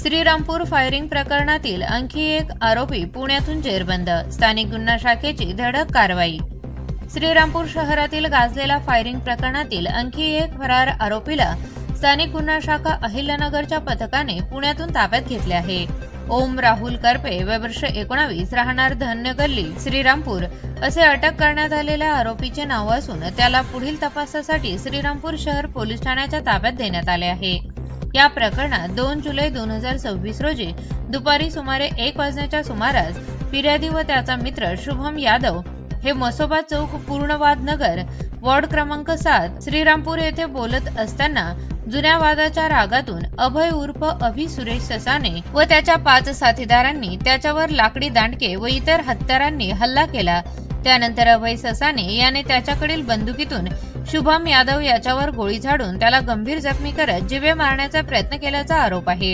Shrirampur firing प्रकरणातील आणखी एक आरोपी पुण्यातून जेरबंद, स्थानिक गुन्हा शाखेची धडक कारवाई। श्रीरामपूर शहरातील गाजलेल्या फायरिंग प्रकरणातील आणखी एक फरार आरोपीला स्थानिक गुन्हा शाखा अहिल्यानगरच्या पथकाने पुण्यातून ताब्यात घेतले आहे। ओम राहुल करपे व वर्ष 19 राहणार धन्य गल्ली श्रीरामपूर असे अटक करण्यात आलेल्या आरोपीचे नाव असून त्याला पुढील तपासासाठी श्रीरामपूर शहर पोलीस ठाण्याच्या ताब्यात देण्यात आले आहे। या प्रकरणात 2 जुलै 2026 रोजी दुपारी सुमारे 1 वाजण्याच्या सुमारास फिर्यादी व त्याचा मित्र शुभम यादव हे मसोबा चौक पूर्णवाद नगर वॉर्ड क्रमांक 7 श्रीरामपूर येथे बोलत असताना जुन्या वादाच्या रागातून अभय उर्फ अभि सुरेश ससाने व त्याच्या 5 साथीदारांनी त्याच्यावर लाकडी दांडके व इतर हत्यारांनी हल्ला केला। त्यानंतर अभय ससाने याने त्याच्याकडील बंदुकीतून शुभम यादव याच्यावर गोळी झाडून त्याला गंभीर जखमी करत जीवे मारण्याचा प्रयत्न केल्याचा आरोप आहे।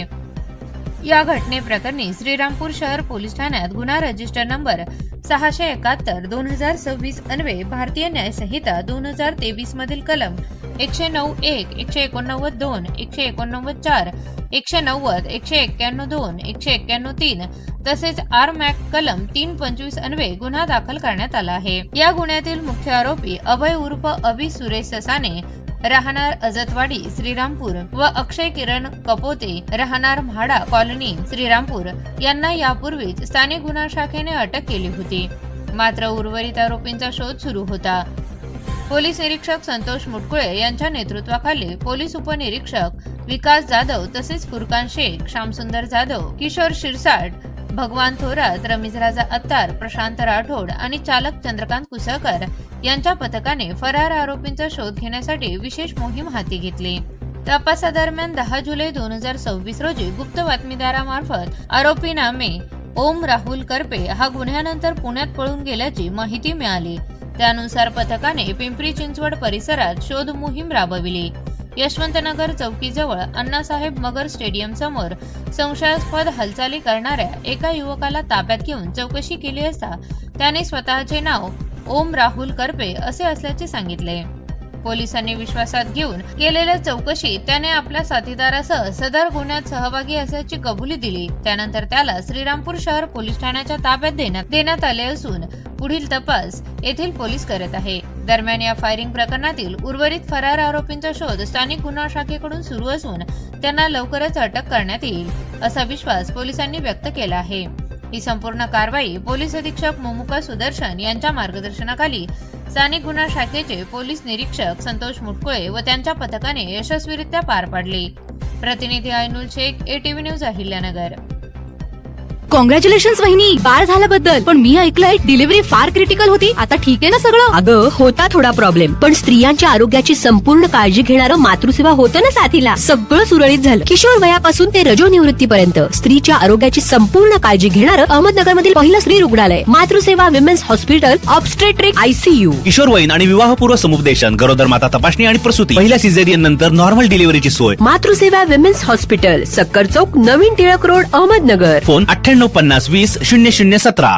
या घटनेप्रकरणी श्रीरामपूर शहर पोलीस ठाण्यात गुन्हा रजिस्टर नंबर 671/2026 अन्वये भारतीय न्याय संहिता 2023 मधील कलम 109(1), 189(2), 189(4), 190, 191(2), 191(3) तसेच आर.मॅक कलम 325 अन्वये गुन्हा दाखल करण्यात आला आहे। या गुन्ह्यातील मुख्य आरोपी अभय उर्फ अभि सुरेश ससाने राहणार अजतवाडी श्रीरामपूर व अक्षय किरण कपोते राहणार म्हाडा कॉलनी श्रीरामपूर यांना यापूर्वीच स्थानिक गुन्हा शाखेने अटक केली होती। मात्र उर्वरित आरोपींचा शोध सुरू होता। पोलीस निरीक्षक संतोष मुटकुळे यांच्या नेतृत्वाखाली पोलीस उपनिरीक्षक विकास जाधव तसेच फुरकान शेख, श्यामसुंदर जाधव, किशोर शिरसाट, भगवान थोरात, रमीज राजा अत्तार, प्रशांत राठोड आणि चालक चंद्रकांत कुसळकर यांच्या पथकाने फरार आरोपींचा शोध घेण्यासाठी विशेष मोहीम हाती घेतली। तपासादरम्यान 10 जुलै 2026 रोजी गुप्त बातमीदारामार्फत आरोपी नामे ओम राहुल करपे हा गुन्ह्यानंतर पुण्यात पळून गेल्याची माहिती मिळाली। त्यानुसार पथकाने पिंपरी चिंचवड परिसरात शोध मोहीम राबविली। यशवंतनगर चौकीजवळ अण्णासाहेब मगर स्टेडियम समोर संशयास्पद हालचाली करणाऱ्या एका युवकाला ताब्यात घेऊन चौकशी केली असता त्याने स्वतःचे नाव ओम राहुल करपे असे असल्याचे सांगितले। पोलिसांनी विश्वासात घेऊन केलेल्या चौकशीत त्याने आपल्या साथीदारासह सदर गुन्ह्यात सहभागी असल्याची कबुली दिली। त्यानंतर त्याला श्रीरामपूर शहर पोलीस ठाण्याच्या ताब्यात देण्यात आले असून पुढील तपास येथील पोलीस करत आहे। दरम्यान या फायरिंग प्रकरणातील उर्वरित फरार आरोपींचा शोध स्थानिक गुन्हा शाखेकडून सुरू असून त्यांना लवकरच अटक करण्यात येईल असा विश्वास पोलिसांनी व्यक्त केला आहे। ही संपूर्ण कारवाई पोलीस अधीक्षक मोमुका सुदर्शन यांच्या मार्गदर्शनाखाली स्थानिक गुन्हा शाखेचे पोलीस निरीक्षक संतोष मुटकुळे व त्यांच्या पथकाने यशस्वीरित्या पार पाडली। प्रतिनिधी Ainul Shaikh, ATV news, Ahilyanagar. Congratulations वहिनी, बाळ झाल्याबद्दल। पण मी ऐकलंय डिलिव्हरी फार क्रिटिकल होती। आता ठीक आहे ना सगळं? अगं होता थोडा प्रॉब्लेम, पण स्त्रियांच्या आरोग्याची संपूर्ण काळजी घेणारं मातृसेवा होतं ना साथीला। सगळं सुरळीत झालं। किशोर वयापासून ते रजोनिवृत्तीपर्यंत स्त्रीच्या आरोग्याची संपूर्ण काळजी घेणारं अहमदनगर मधील पहिलं स्त्री रुग्णालय Matruseva women's hospital, obstetric ICU, किशोरवयीन आणि विवाहपूर्व समुपदेशन, गरोदर माता तपासणी आणि प्रसूती, पहिल्या सिझेरियन नंतर नॉर्मल डिलिव्हरीची सोय। मातृसेवा विमेन्स हॉस्पिटल, सक्कर चौक, नवीन टिळक रोड, अहमदनगर। फोन 9850 20 0017।